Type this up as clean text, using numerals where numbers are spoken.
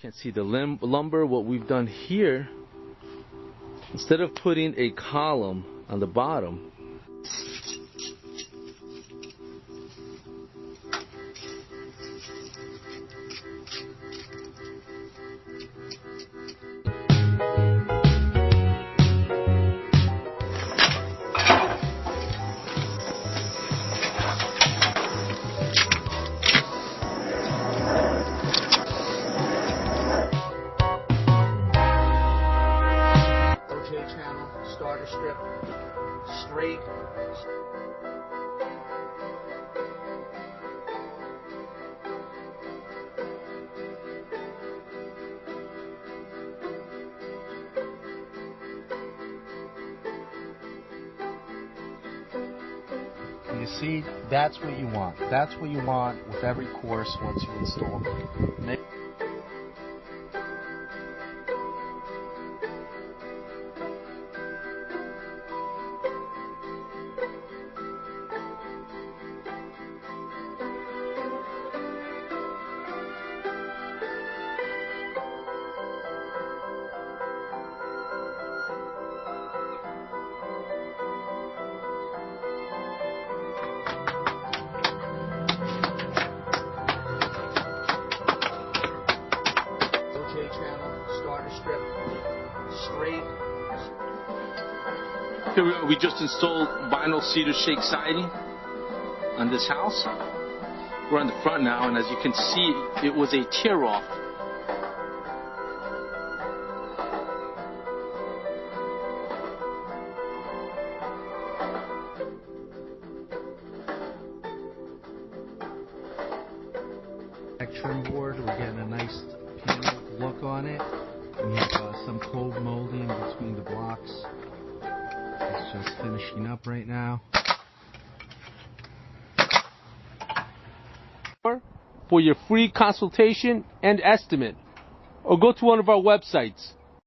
Can't see the lumber. What we've done here, instead of putting a column on the bottom, starter strip straight. You see, that's what you want. That's what you want with every course once you install. Starter strip straight. Here we just installed vinyl cedar shake siding on this house. We're on the front now, and as you can see, it was a tear off. Trim board, we're getting a nice panel look on it. We have some cold molding between the blocks. It's just finishing up right now. For your free consultation and estimate, or go to one of our websites,